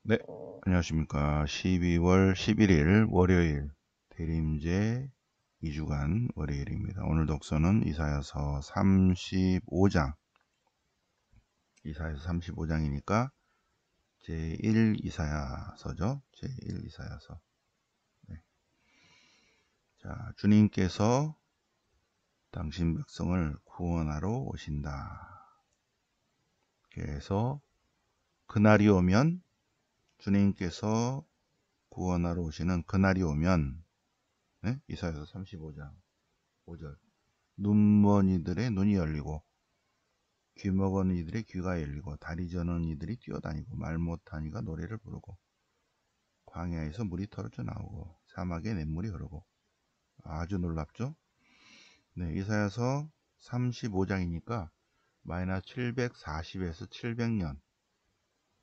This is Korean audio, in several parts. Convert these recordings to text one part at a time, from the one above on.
네, 안녕하십니까. 12월 11일 월요일 대림제 2주간 월요일입니다. 오늘 독서는 이사야서 35장. 이사야서 35장이니까 제1 이사야서죠. 제1 이사야서. 네. 자, 주님께서 당신 백성을 구원하러 오신다. 그래서 그날이 오면, 주님께서 구원하러 오시는 그날이 오면, 네? 이사야서 35장 5절. 눈먼 이들의 눈이 열리고 귀 먹은 이들의 귀가 열리고 다리 저는 이들이 뛰어다니고 말 못한 이가 노래를 부르고 광야에서 물이 터져 나오고 사막에 냇물이 흐르고. 아주 놀랍죠? 네, 이사야서 35장이니까 마이너스 740에서 700년.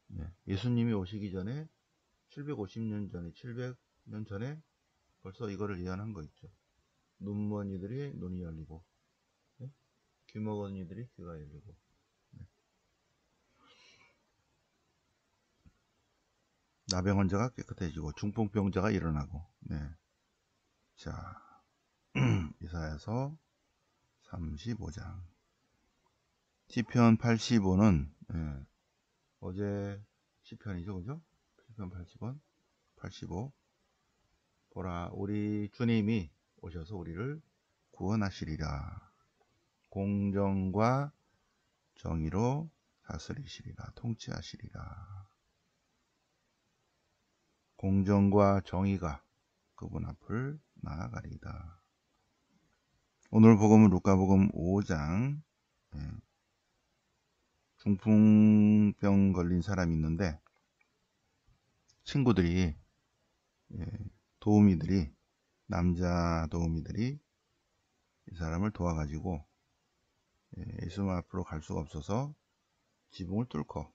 네, 예수님이 오시기 전에 750년 전에 700년 전에 벌써 이거를 예언한 거 있죠. 눈먼 이들의 눈이 열리고, 네? 귀 먹은 이들이 귀가 열리고. 네. 나병 환자가 깨끗해지고 중풍병자가 일어나고. 네. 자, 이사야서 35장. 시편 85는 어제 시편이죠, 그죠? 시편 80원, 85. 보라, 우리 주님이 오셔서 우리를 구원하시리라. 공정과 정의로 다스리시리라. 통치하시리라. 공정과 정의가 그분 앞을 나아가리이다. 오늘 복음은 루카복음 5장. 중풍병 걸린 사람이 있는데 친구들이, 도우미들이, 남자 도우미들이 이 사람을 도와가지고 예수 앞으로 갈 수가 없어서 지붕을 뚫고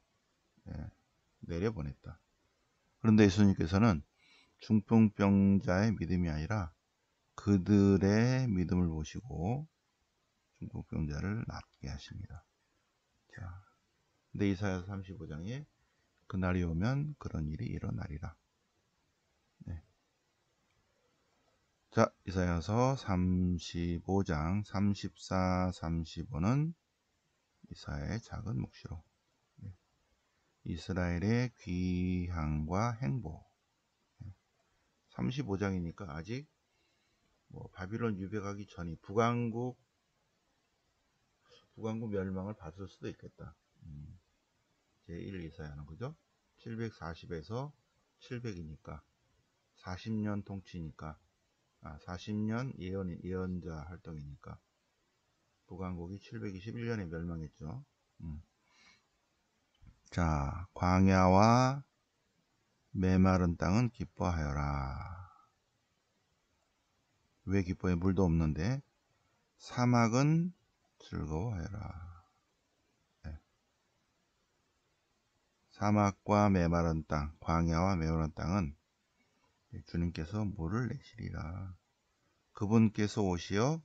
내려보냈다. 그런데 예수님께서는 중풍병자의 믿음이 아니라 그들의 믿음을 보시고 중풍병자를 낫게 하십니다. 자, 근데 이사야서 35장에 그날이 오면 그런 일이 일어나리라. 네. 자, 이사야서 35장 34, 35는 이사야의 작은 묵시록. 네. 이스라엘의 귀향과 행복. 35장이니까 아직 바빌론 유배가기 전이 북왕국 멸망을 봤을 수도 있겠다. 제1 이사야는, 그죠? 740에서 700이니까 40년 통치니까, 40년 예언자 활동이니까 북왕국이 721년에 멸망했죠. 자, 광야와 메마른 땅은 기뻐하여라. 왜 기뻐해? 물도 없는데. 사막은 즐거워하여라. 네. 사막과 메마른 땅, 광야와 메마른 땅은 주님께서 물을 내시리라. 그분께서 오시어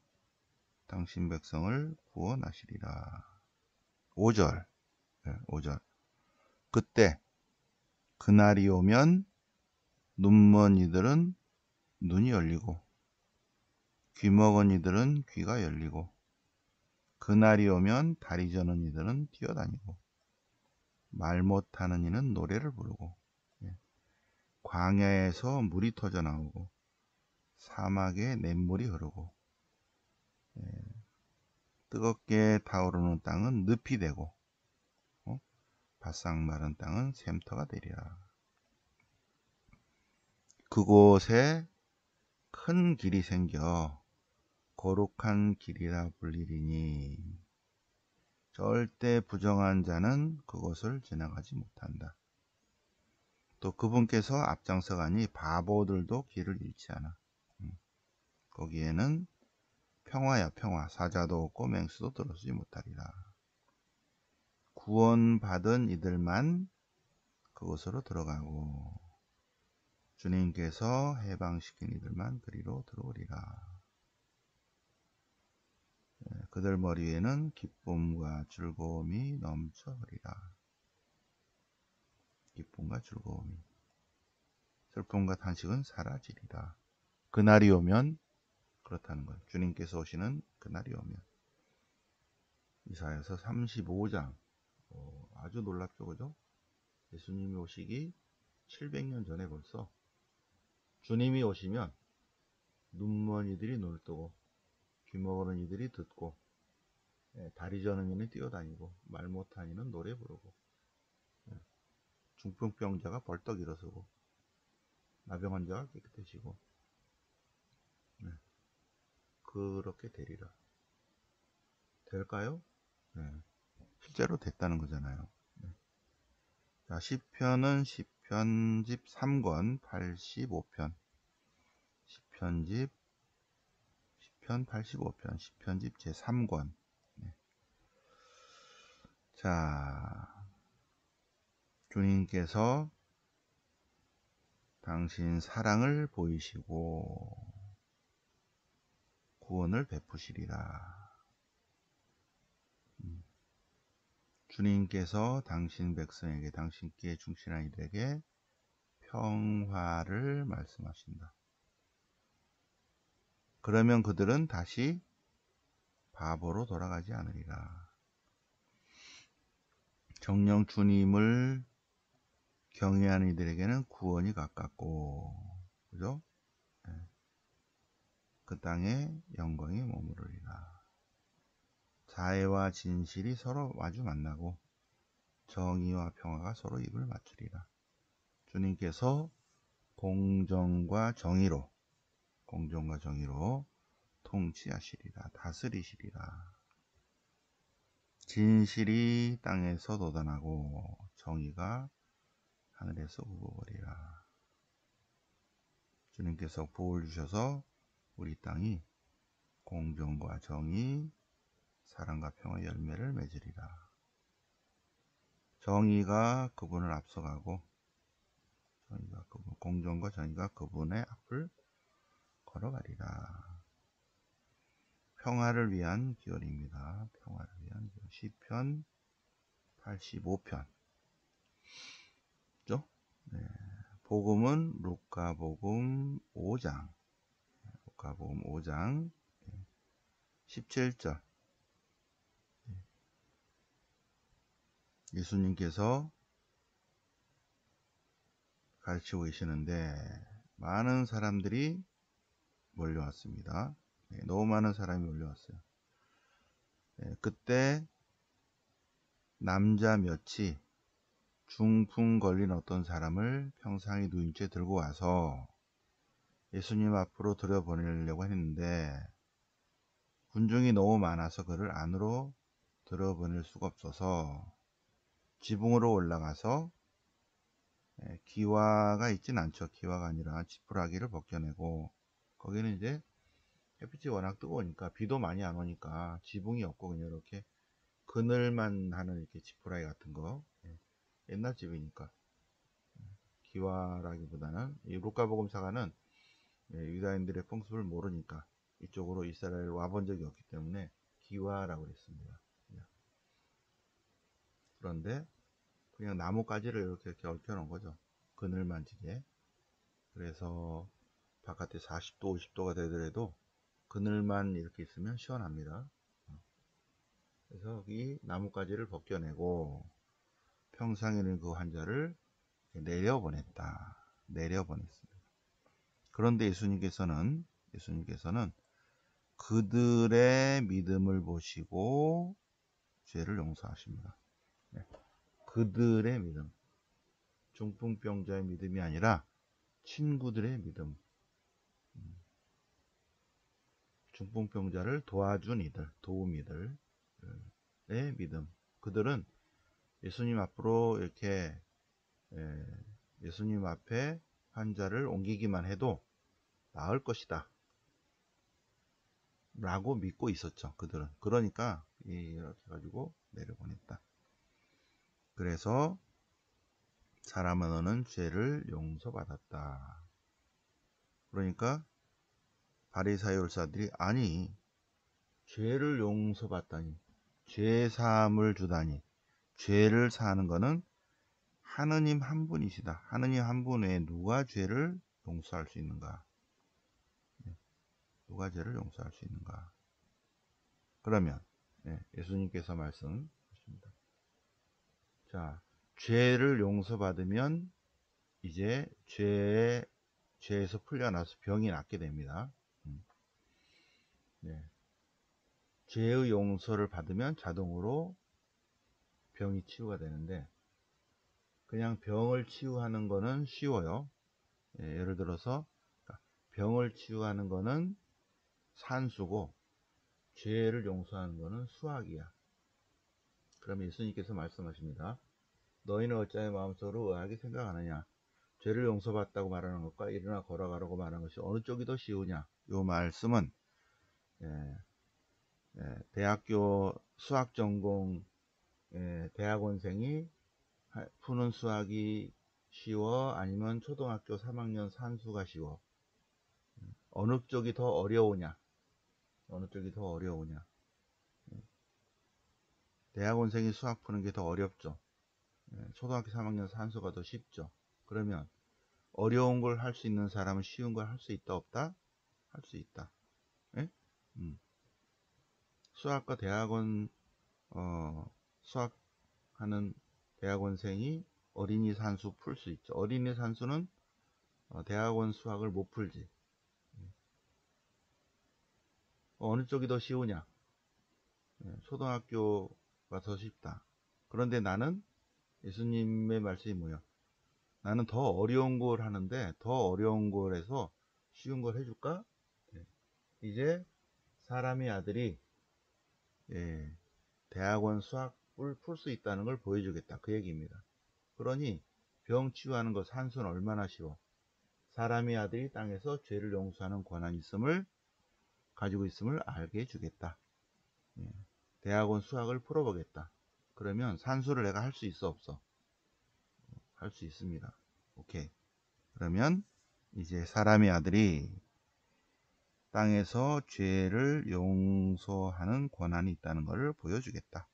당신 백성을 구원하시리라. 5절. 5절. 그때 그날이 오면 눈먼 이들은 눈이 열리고 귀 먹은 이들은 귀가 열리고 그날이 오면 다리 저는 이들은 뛰어다니고 말 못하는 이는 노래를 부르고 광야에서 물이 터져 나오고 사막에 냇물이 흐르고 뜨겁게 타오르는 땅은 늪이 되고 바싹 마른 땅은 샘터가 되리라. 그곳에 큰 길이 생겨 거룩한 길이라 불리리니 절대 부정한 자는 그것을 지나가지 못한다. 또 그분께서 앞장서 가니 바보들도 길을 잃지 않아. 거기에는 평화야 평화, 사자도 없고 맹수도 들어서지 못하리라. 구원받은 이들만 그곳으로 들어가고 주님께서 해방시킨 이들만 그리로 들어오리라. 그들 머리 위에는 기쁨과 즐거움이 넘쳐 흐리라. 기쁨과 즐거움이, 슬픔과 탄식은 사라지리라. 그날이 오면, 그렇다는 거예요. 주님께서 오시는 그날이 오면. 이사야서 35장. 아주 놀랍죠, 그죠? 예수님이 오시기 700년 전에 벌써 주님이 오시면 눈먼 이들이 눈을 뜨고 귀 먹으는 이들이 듣고 다리 저는 이는 뛰어다니고 말 못하는 이는 노래 부르고 중풍병자가 벌떡 일어서고 나병 환자가 깨끗해지고 그렇게 되리라. 될까요? 실제로 됐다는 거잖아요. 자, 시편은 시편집 3권 85편, 시편 85편, 시편집 제3권. 자, 주님께서 당신 사랑을 보이시고 구원을 베푸시리라. 주님께서 당신 백성에게, 당신께 충실한 이들에게 평화를 말씀하신다. 그러면 그들은 다시 바보로 돌아가지 않으리라. 정녕 주님을 경외하는 이들에게는 구원이 가깝고, 그죠? 그 땅에 영광이 머무르리라. 자애와 진실이 서로 마주 만나고 정의와 평화가 서로 입을 맞추리라. 주님께서 공정과 정의로 통치하시리라. 다스리시리라. 진실이 땅에서 돋아나고 정의가 하늘에서 우거거리라. 주님께서 복을 주셔서 우리 땅이 공정과 정의, 사랑과 평화의 열매를 맺으리라. 정의가 그분을 앞서가고 공정과 정의가 그분의 앞을 걸어가리라. 평화를 위한 기원입니다. 평화를 위한 기원. 시편 85편. 그죠? 네. 복음은 루카복음 5장. 루카복음 5장 17절. 예수님께서 가르치고 계시는데 많은 사람들이 몰려왔습니다. 너무 많은 사람이 몰려왔어요. 그때 남자 몇이 중풍 걸린 어떤 사람을 평상에 누인 채 들고 와서 예수님 앞으로 들여보내려고 했는데 군중이 너무 많아서 그를 안으로 들여보낼 수가 없어서 지붕으로 올라가서 기와가 있진 않죠. 기와가 아니라 지푸라기를 벗겨내고, 거기는 이제 햇빛이 워낙 뜨거우니까 비도 많이 안 오니까 지붕이 없고 그냥 이렇게 그늘만 하는 이렇게 지푸라기 같은 거, 옛날 집이니까 기와라기보다는 이 루카복음사가는 유다인들의 풍습을 모르니까 이쪽으로 이스라엘 와본 적이 없기 때문에 기와라고 그랬습니다. 그런데 그냥 나뭇가지를 이렇게 얽혀놓은 거죠. 그늘만 지게. 그래서 바깥에 40도, 50도가 되더라도 그늘만 이렇게 있으면 시원합니다. 그래서 이 나뭇가지를 벗겨내고 평상에 있는 그 환자를 내려보냈습니다. 그런데 예수님께서는 그들의 믿음을 보시고 죄를 용서하십니다. 그들의 믿음. 중풍병자의 믿음이 아니라 친구들의 믿음. 중풍병자를 도와준 이들, 도움 이들의 믿음. 그들은 예수님 앞으로 이렇게 예수님 앞에 환자를 옮기기만 해도 나을 것이다 라고 믿고 있었죠. 그들은. 그러니까 이렇게 가지고 내려보냈다. 그래서 사람은 너는 죄를 용서받았다. 그러니까 바리사의 율사들이 아니 죄를 용서받다니, 죄 사함을 주다니, 죄를 사하는 거는 하느님 한 분이시다. 하느님 한 분 외에 누가 죄를 용서할 수 있는가? 누가 죄를 용서할 수 있는가? 그러면 예수님께서 말씀하십니다. 자, 죄를 용서받으면 이제 죄에서 풀려나서 병이 낫게 됩니다. 네. 죄의 용서를 받으면 자동으로 병이 치유가 되는데, 그냥 병을 치유하는 거는 쉬워요. 예를 들어서 병을 치유하는 거는 산수고 죄를 용서하는 거는 수학이야. 그러면 예수님께서 말씀하십니다. 너희는 어찌하여 마음속으로 의아하게 생각하느냐? 죄를 용서받다고 말하는 것과 일어나 걸어가라고 말하는 것이 어느 쪽이 더 쉬우냐? 이 말씀은 대학교 수학 전공 대학원생이 푸는 수학이 쉬워? 아니면 초등학교 3학년 산수가 쉬워? 어느 쪽이 더 어려우냐? 어느 쪽이 더 어려우냐? 대학원생이 수학 푸는 게 더 어렵죠. 초등학교 3학년 산수가 더 쉽죠. 그러면 어려운 걸 할 수 있는 사람은 쉬운 걸 할 수 있다 없다? 할 수 있다. 수학과 대학원 수학하는 대학원생이 어린이 산수 풀 수 있죠. 어린이 산수는 대학원 수학을 못 풀지. 어느 쪽이 더 쉬우냐? 초등학교가 더 쉽다. 그런데 나는 예수님의 말씀이 뭐야? 나는 더 어려운 걸 하는데 더 어려운 걸해서 쉬운 걸 해줄까? 이제 사람의 아들이 대학원 수학을 풀 수 있다는 걸 보여주겠다. 그 얘기입니다. 그러니 병 치유하는 것 산수는 얼마나 쉬워. 사람의 아들이 땅에서 죄를 용서하는 권한이 있음을 가지고 있음을 알게 해주겠다. 대학원 수학을 풀어보겠다. 그러면 산수를 내가 할 수 있어 없어? 할 수 있습니다. 오케이. 그러면 이제 사람의 아들이 땅에서 죄를 용서하는 권한이 있다는 것을 보여주겠다.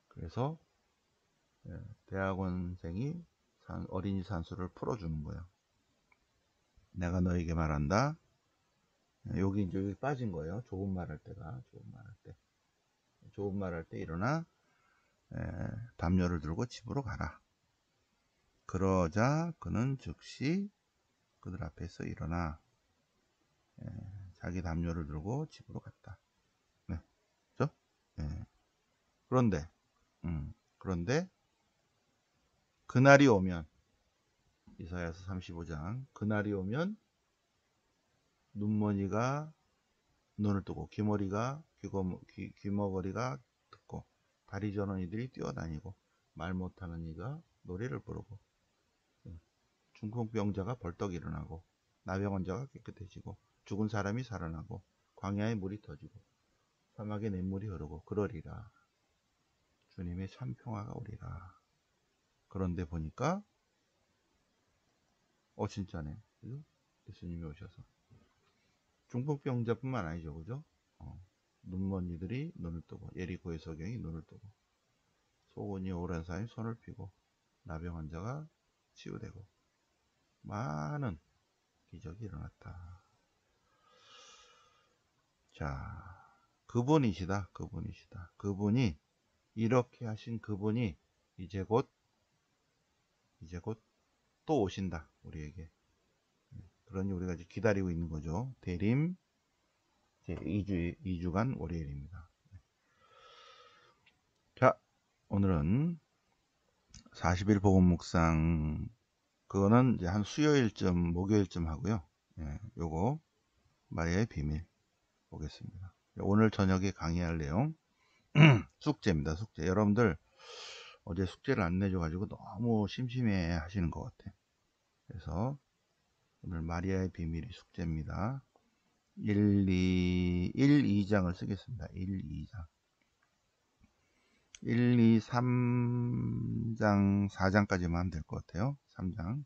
그래서 대학원생이 어린이 산수를 풀어주는 거예요. 내가 너에게 말한다. 여기 이제 여기 빠진 거예요. 좋은 말 할 때가 좋은 말 할 때 일어나 담요를 들고 집으로 가라. 그러자 그는 즉시 그들 앞에서 일어나 자기 담요를 들고 집으로 갔다. 네, 그렇죠? 그런데 그날이 오면 이사야서 35장 그날이 오면 눈머니가 눈을 뜨고 귀머거리가 듣고 다리 저는 이들이 뛰어다니고 말 못하는 이가 노래를 부르고 중풍병자가 벌떡 일어나고 나병환자가 깨끗해지고 죽은 사람이 살아나고 광야에 물이 터지고 사막에 냇물이 흐르고 그러리라. 주님의 참 평화가 오리라. 그런데 보니까 진짜네. 그죠? 예수님이 오셔서 중풍병자뿐만 아니죠. 그죠? 눈먼 이들이 눈을 뜨고 예리고의 서경이 눈을 뜨고 소곤이 오랜 사람이 손을 펴고 나병 환자가 치유되고 많은 기적이 일어났다. 자, 그분이시다. 그분이 이렇게 하신 그분이 이제 곧 또 오신다. 우리에게. 그러니 우리가 이제 기다리고 있는 거죠. 대림 이제 2주간 월요일입니다. 자, 오늘은 40일 복음 묵상 그거는 이제 한 수요일쯤 목요일쯤 하고요. 요거 마리아의 비밀 보겠습니다. 오늘 저녁에 강의할 내용 숙제입니다. 숙제. 여러분들 어제 숙제를 안 내줘 가지고 너무 심심해 하시는 것 같아. 그래서 오늘 마리아의 비밀이 숙제입니다. 1, 2장을 쓰겠습니다. 1, 2장. 1, 2, 3장, 4장까지만 하면 될 것 같아요. 3장.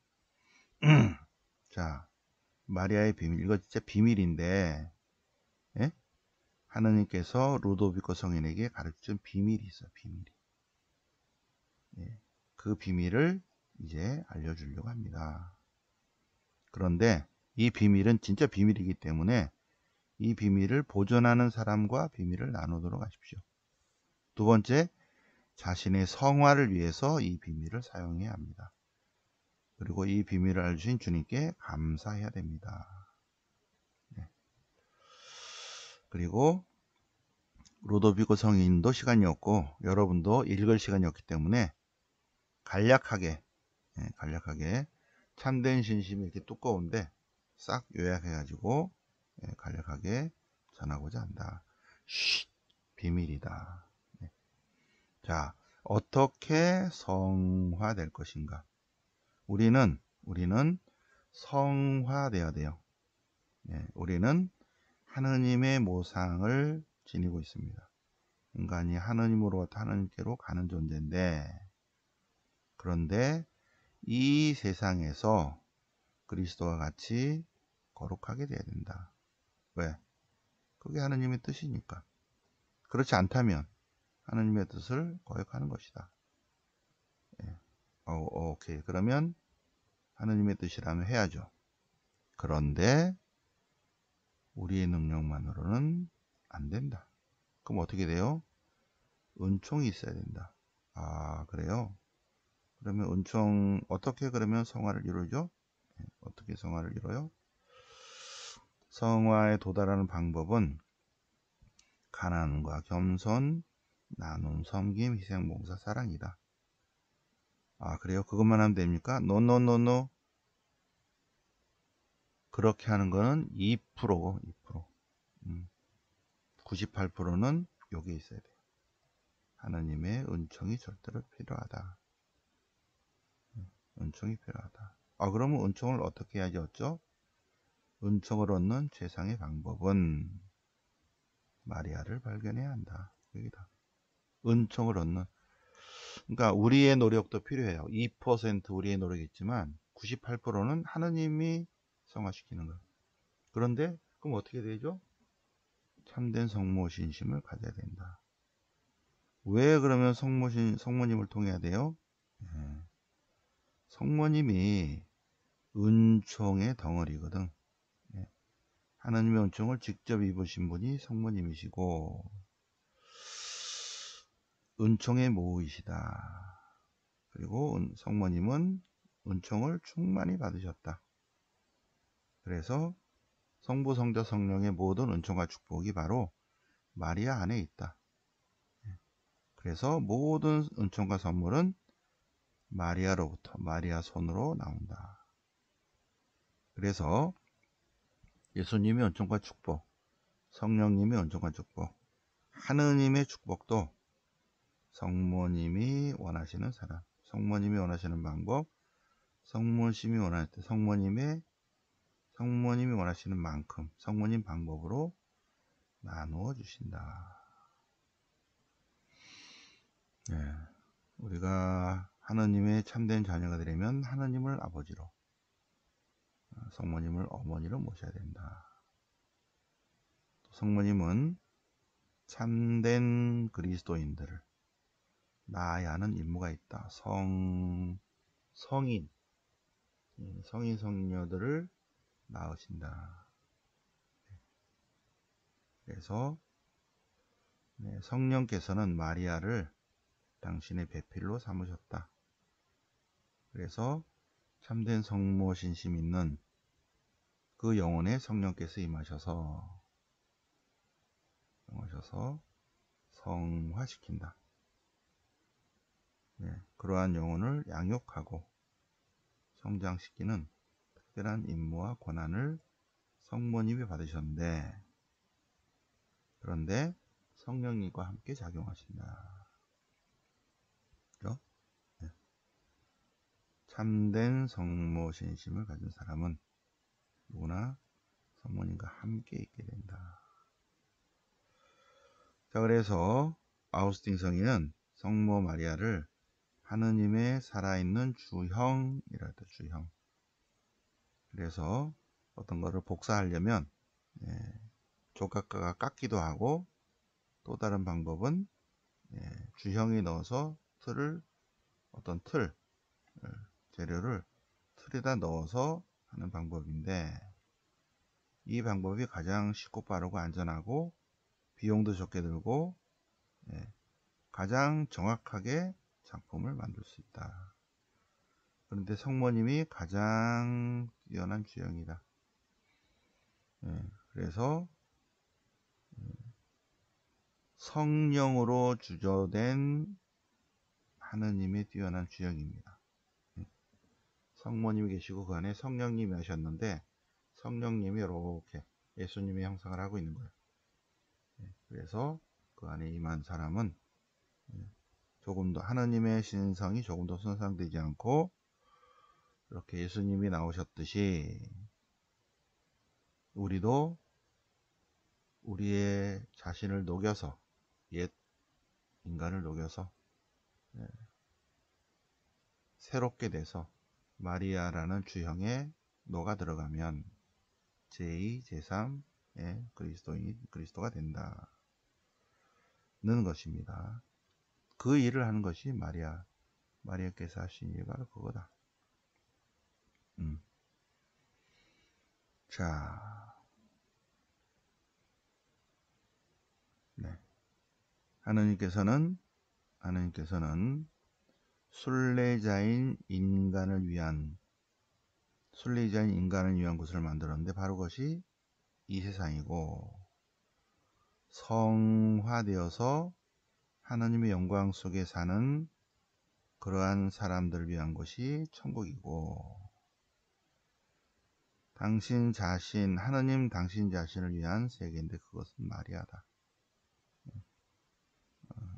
자, 마리아의 비밀. 이거 진짜 비밀인데, 하느님께서 루도비코 성인에게 가르쳐준 비밀이 있어요. 비밀이. 그 비밀을 이제 알려주려고 합니다. 그런데 이 비밀은 진짜 비밀이기 때문에 이 비밀을 보존하는 사람과 비밀을 나누도록 하십시오. 두 번째, 자신의 성화를 위해서 이 비밀을 사용해야 합니다. 그리고 이 비밀을 알려주신 주님께 감사해야 됩니다. 그리고 루도비코 성인도 시간이 없고 여러분도 읽을 시간이 없기 때문에 간략하게 참된 신심이 이렇게 두꺼운데 싹 요약해가지고 간략하게 전하고자 한다. 비밀이다. 자, 어떻게 성화될 것인가? 우리는 성화되어야 돼요. 우리는 하느님의 모상을 지니고 있습니다. 인간이 하느님으로부터 하느님께로 가는 존재인데, 그런데 이 세상에서 그리스도와 같이 거룩하게 돼야 된다. 왜? 그게 하느님의 뜻이니까. 그렇지 않다면 하느님의 뜻을 거역하는 것이다. 오케이. 그러면 하느님의 뜻이라면 해야죠. 그런데 우리의 능력만으로는 안 된다. 그럼 어떻게 돼요? 은총이 있어야 된다. 아, 그래요? 그러면 은총, 어떻게 그러면 성화를 이루죠? 어떻게 성화를 이뤄요? 성화에 도달하는 방법은 가난과 겸손, 나눔, 섬김, 희생, 봉사, 사랑이다. 아, 그래요? 그것만 하면 됩니까? 노. 그렇게 하는 거는 2%고, 2%. 98%는 여기 있어야 돼요. 하나님의 은총이 절대로 필요하다. 은총이 필요하다. 아, 그러면 은총을 어떻게 해야지 얻죠? 은총을 얻는 최상의 방법은 마리아를 발견해야 한다. 여기다. 은총을 얻는. 그러니까 우리의 노력도 필요해요. 2% 우리의 노력이 있지만 98%는 하느님이 성화시키는 거예요. 그런데 그럼 어떻게 되죠? 참된 성모 신심을 가져야 된다. 왜 그러면 성모님을 통해야 돼요? 성모님이 은총의 덩어리거든. 하나님의 은총을 직접 입으신 분이 성모님이시고 은총의 모이시다. 그리고 성모님은 은총을 충만히 받으셨다. 그래서 성부, 성자, 성령의 모든 은총과 축복이 바로 마리아 안에 있다. 그래서 모든 은총과 선물은 마리아로부터, 마리아 손으로 나온다. 그래서 예수님의 은총과 축복, 성령님의 은총과 축복, 하느님의 축복도 성모님이 원하시는 사람, 성모님이 원하시는 방법, 성모님이 원할 때 성모님이 원하시는 만큼 성모님 방법으로 나누어 주신다. 우리가 하느님의 참된 자녀가 되려면 하느님을 아버지로, 성모님을 어머니로 모셔야 된다. 성모님은 참된 그리스도인들을 낳아야 하는 임무가 있다. 성인, 성녀들을 낳으신다. 그래서 성령께서는 마리아를 당신의 배필로 삼으셨다. 그래서 참된 성모 신심 있는 그 영혼에 성령께서 임하셔서 성화시킨다. 그러한 영혼을 양육하고 성장시키는 특별한 임무와 권한을 성모님이 받으셨는데, 그런데 성령님과 함께 작용하신다. 그렇죠? 참된 성모 신심을 가진 사람은 누구나 성모님과 함께 있게 된다. 자, 그래서 아우스틴 성인은 성모 마리아를 하느님의 살아있는 주형이라 했다. 주형. 그래서 어떤 거를 복사하려면 조각가가 깎기도 하고, 또 다른 방법은 주형이 넣어서 틀을 어떤 틀, 재료를 틀에다 넣어서 하는 방법인데, 이 방법이 가장 쉽고 빠르고 안전하고 비용도 적게 들고 가장 정확하게 작품을 만들 수 있다. 그런데 성모님이 가장 뛰어난 주형이다. 그래서 성령으로 주조된 하느님의 뛰어난 주형입니다. 성모님이 계시고 그 안에 성령님이 하셨는데, 성령님이 이렇게 예수님의 형상을 하고 있는 거예요. 그래서 그 안에 임한 사람은 조금도 하느님의 신성이 조금도 손상되지 않고, 이렇게 예수님이 나오셨듯이 우리도 우리의 자신을 녹여서, 옛 인간을 녹여서 새롭게 돼서 마리아라는 주형에 녹아 들어가면 제2, 제3의 그리스도가 된다는 것입니다. 그 일을 하는 것이 마리아께서 하신 일이 바로 그거다. 자, 하느님께서는 순례자인 인간을 위한 곳을 만들었는데, 바로 그것이 이 세상이고, 성화되어서 하나님의 영광 속에 사는 그러한 사람들을 위한 것이 천국이고, 하느님 당신 자신을 위한 세계인데 그것은 마리아다.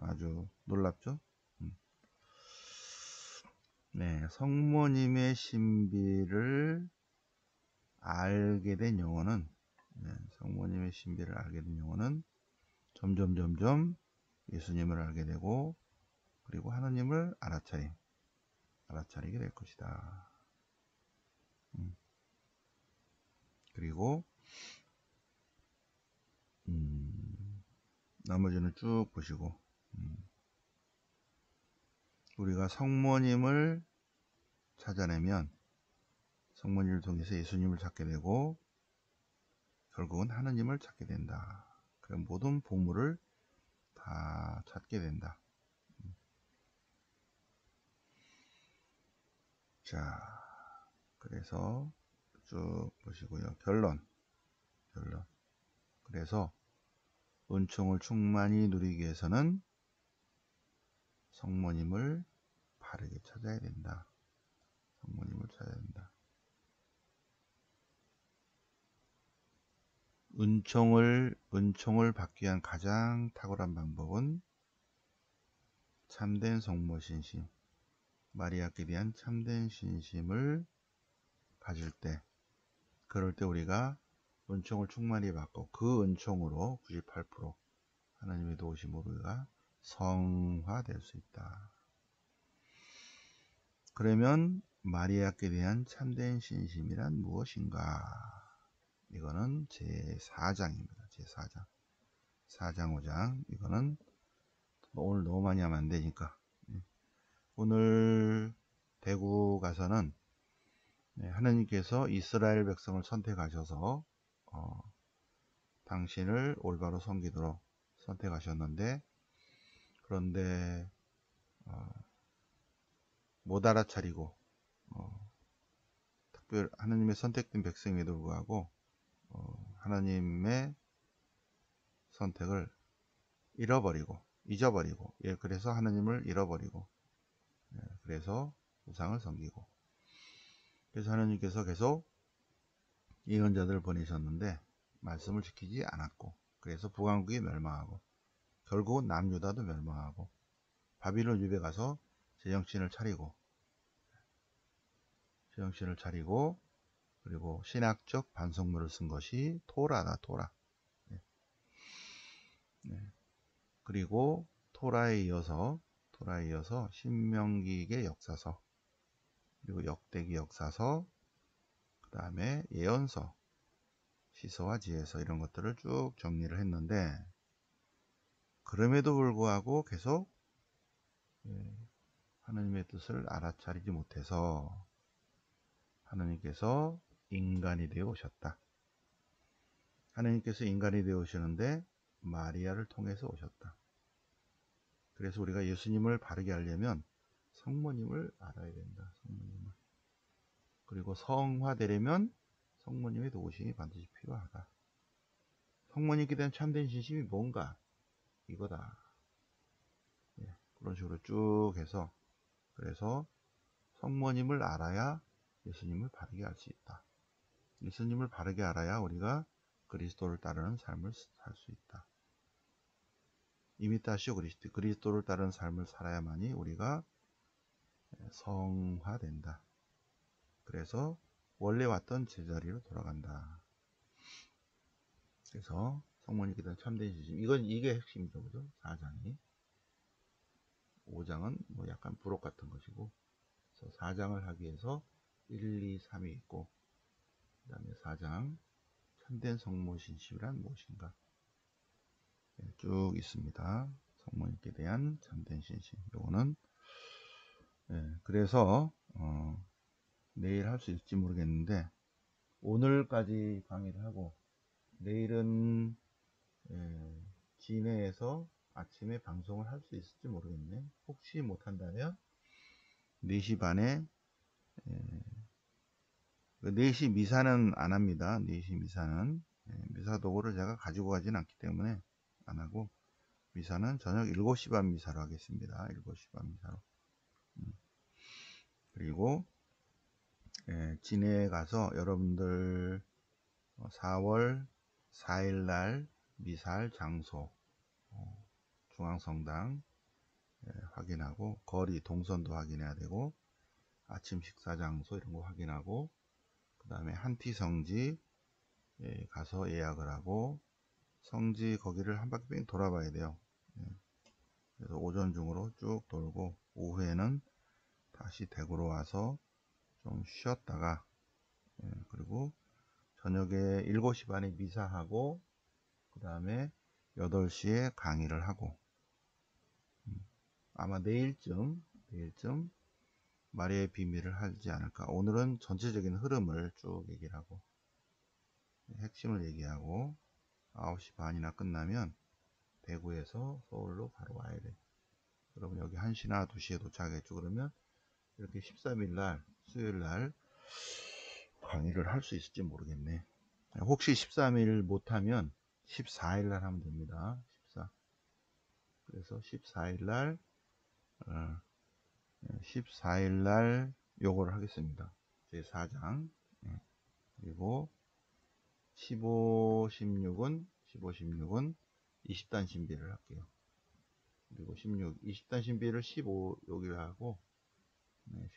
아주 놀랍죠? 성모님의 신비를 알게 된 영혼은 점점 예수님을 알게 되고, 그리고 하느님을 알아차리게 될 것이다. 그리고 나머지는 쭉 보시고, 우리가 성모님을 찾아내면 성모님을 통해서 예수님을 찾게 되고, 결국은 하느님을 찾게 된다. 그 모든 보물을 다 찾게 된다. 자, 그래서 쭉 보시고요. 결론. 그래서 은총을 충만히 누리기 위해서는 성모님을 바르게 찾아야 된다. 은총을 받기 위한 가장 탁월한 방법은 참된 성모신심, 마리아께 대한 참된 신심을 가질 때, 그럴 때 우리가 은총을 충만히 받고, 그 은총으로 98% 하나님의 도우심으로 우리가 성화될 수 있다. 그러면 마리아께 대한 참된 신심이란 무엇인가? 이거는 제4장입니다. 제4장. 4장, 5장. 이거는 오늘 너무 많이 하면 안 되니까. 오늘 대구 가서는 하나님께서 이스라엘 백성을 선택하셔서 당신을 올바로 섬기도록 선택하셨는데, 그런데 못 알아차리고 특별 하나님의 선택된 백성에도 불구하고 하나님의 선택을 잊어버리고, 그래서 하나님을 잃어버리고, 그래서 우상을 섬기고, 그래서 하나님께서 계속 예언자들을 보내셨는데 말씀을 지키지 않았고, 그래서 북왕국이 멸망하고, 결국은 남유다도 멸망하고, 바빌론 유배 가서 제정신을 차리고, 그리고 신학적 반성문을 쓴 것이 토라다. 그리고 토라에 이어서 신명기의 역사서, 그리고 역대기 역사서, 그 다음에 예언서, 시서와 지혜서, 이런 것들을 쭉 정리를 했는데, 그럼에도 불구하고 계속 하느님의 뜻을 알아차리지 못해서 하느님께서 인간이 되어 오셨다. 하느님께서 인간이 되어 오시는데 마리아를 통해서 오셨다. 그래서 우리가 예수님을 바르게 하려면 성모님을 알아야 된다. 성모님을. 그리고 성화되려면 성모님의 도우심이 반드시 필요하다. 성모님께 대한 참된 신심이 뭔가? 이거다. 예, 그런 식으로 쭉 해서 그래서 성모님을 알아야 예수님을 바르게 알 수 있다. 예수님을 바르게 알아야 우리가 그리스도를 따르는 삶을 살 수 있다. 이미타시오 그리스도, 그리스도를 따르는 삶을 살아야만이 우리가 성화된다. 그래서 원래 왔던 제자리로 돌아간다. 그래서 성모님께 대한 참된 신심, 이게 핵심이죠, 그죠? 4장이. 5장은 뭐 약간 부록 같은 것이고, 그래서 4장을 하기 위해서 1, 2, 3이 있고, 그 다음에 4장 참된 성모 신심이란 무엇인가? 네, 쭉 있습니다. 성모님께 대한 참된 신심. 요거는 그래서 내일 할 수 있을지 모르겠는데 오늘까지 강의를 하고 내일은 진해에서 아침에 방송을 할 수 있을지 모르겠네. 혹시 못한다면 4시 반에 4시 미사는 안 합니다. 4시 미사는 미사 도구를 제가 가지고 가진 않기 때문에 안 하고 미사는 저녁 7시 반 미사로 하겠습니다. 7시 반 미사로. 그리고 진해에 가서 여러분들 4월 4일 날 미사할 장소 중앙성당 확인하고 거리 동선도 확인해야 되고 아침 식사 장소 이런 거 확인하고 그 다음에 한티 성지 가서 예약을 하고 성지 거기를 한 바퀴 뺑 돌아봐야 돼요. 그래서 오전 중으로 쭉 돌고 오후에는 다시 대구로 와서 좀 쉬었다가 그리고 저녁에 7시 반에 미사하고 그 다음에 8시에 강의를 하고 아마 내일쯤 마리아의 비밀을 하지 않을까. 오늘은 전체적인 흐름을 쭉 얘기를 하고 핵심을 얘기하고 9시 반이나 끝나면 대구에서 서울로 바로 와야 돼. 그러면 여기 1시나 2시에 도착했죠. 그러면 이렇게 13일날 수요일날 강의를 할 수 있을지 모르겠네. 혹시 13일 못하면 14일날 하면 됩니다. 14. 그래서 14일날 14일날 요거를 하겠습니다. 제 4장 그리고 15, 16은 20단 신비를 할게요. 그리고 20단 신비를 15여기를 하고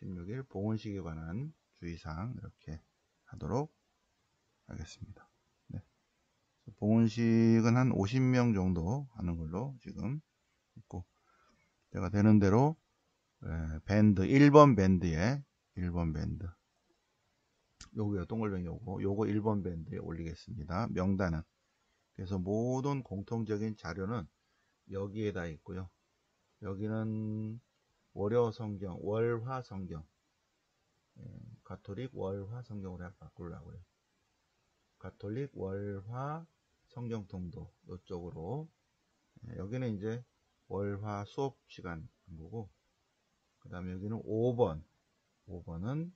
16일 봉헌식에 관한 주의사항 이렇게 하도록 하겠습니다. 네. 봉헌식은 한 50명 정도 하는 걸로 지금 있고 제가 되는 대로 밴드 1번 밴드에 1번 밴드 요거요 동글뱅이 요거 1번 밴드에 올리겠습니다. 명단은 그래서 모든 공통적인 자료는 여기에다 있고요. 여기는 월요 성경, 월화 성경, 가톨릭 월화 성경으로 바꾸려고요. 가톨릭 월화 성경 통도 이쪽으로 여기는 이제 월화 수업 시간 거고 그 다음에 여기는 5번은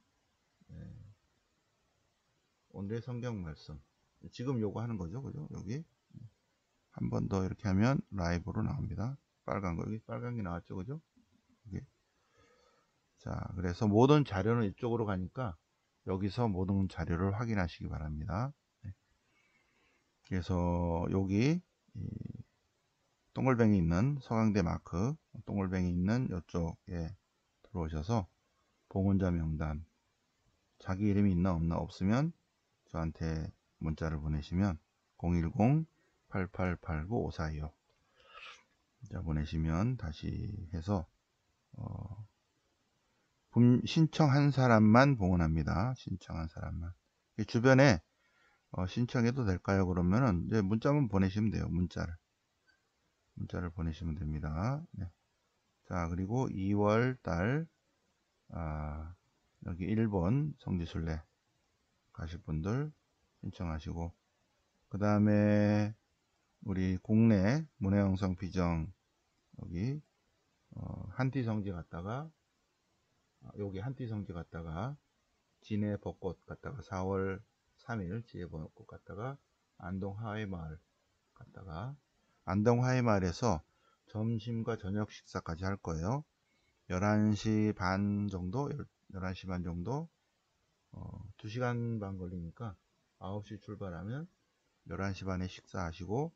오늘의 성경 말씀 지금 요거 하는 거죠, 그죠? 여기 한 번 더 이렇게 하면 라이브로 나옵니다. 빨간 거 여기 빨간 게 나왔죠, 그죠? 여기. 자, 그래서 모든 자료는 이쪽으로 가니까 여기서 모든 자료를 확인하시기 바랍니다. 네. 그래서 여기 동글뱅이 있는 서강대 마크 동글뱅이 있는 이쪽에 들어오셔서 봉헌자 명단 자기 이름이 있나 없나 없으면 저한테 문자를 보내시면 010-8889-5425 자 보내시면 다시 해서 신청한 사람만 봉헌합니다. 신청한 사람만. 주변에 신청해도 될까요? 그러면은 이제 문자만 보내시면 돼요. 문자를 보내시면 됩니다. 네. 자, 그리고 2월 달, 여기 일본 성지순례 가실 분들 신청하시고, 그 다음에 우리 국내 문화영상 비정 여기 한티 성지 갔다가, 여기 한티 성지 갔다가 진해 벚꽃 갔다가 4월 3일 진해 벚꽃 갔다가 안동 하회마을 갔다가, 안동 하회마을에서 점심과 저녁 식사까지 할 거예요. 11시 반 정도, 11시 반 정도, 2시간 반 걸리니까 9시 출발하면 11시 반에 식사하시고,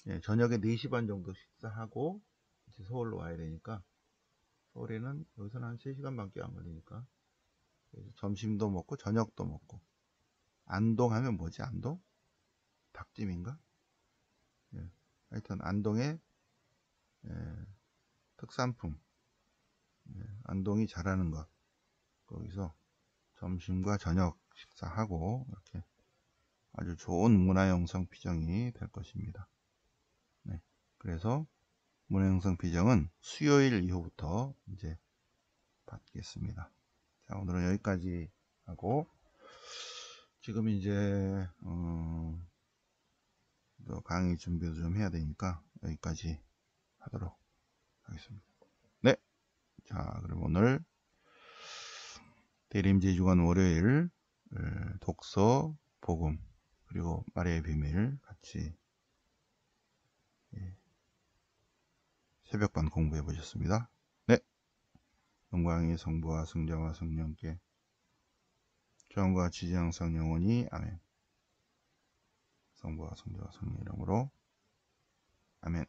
예, 저녁에 4시 반 정도 식사하고 이제 서울로 와야 되니까, 서울에는 여기서는 한 3시간 밖에 안 걸리니까 점심도 먹고 저녁도 먹고. 안동 하면 뭐지? 안동? 닭찜인가? 예, 하여튼 안동의 특산품, 안동이 잘하는 것, 거기서 점심과 저녁 식사하고 이렇게 아주 좋은 문화영상 피정이 될 것입니다. 네, 그래서 문화영상 피정은 수요일 이후부터 이제 받겠습니다. 자, 오늘은 여기까지 하고, 지금 이제 또 강의 준비도 좀 해야 되니까 여기까지 하도록 하겠습니다. 네, 자, 그럼 오늘 대림제주간 월요일 독서, 복음, 그리고 마리아의 비밀 같이 새벽반 공부해 보셨습니다. 네, 영광이 성부와 성자와 성령께 주함과 지지 항상 영원히 아멘. 성부와 성자와 성령 이름으로 아멘.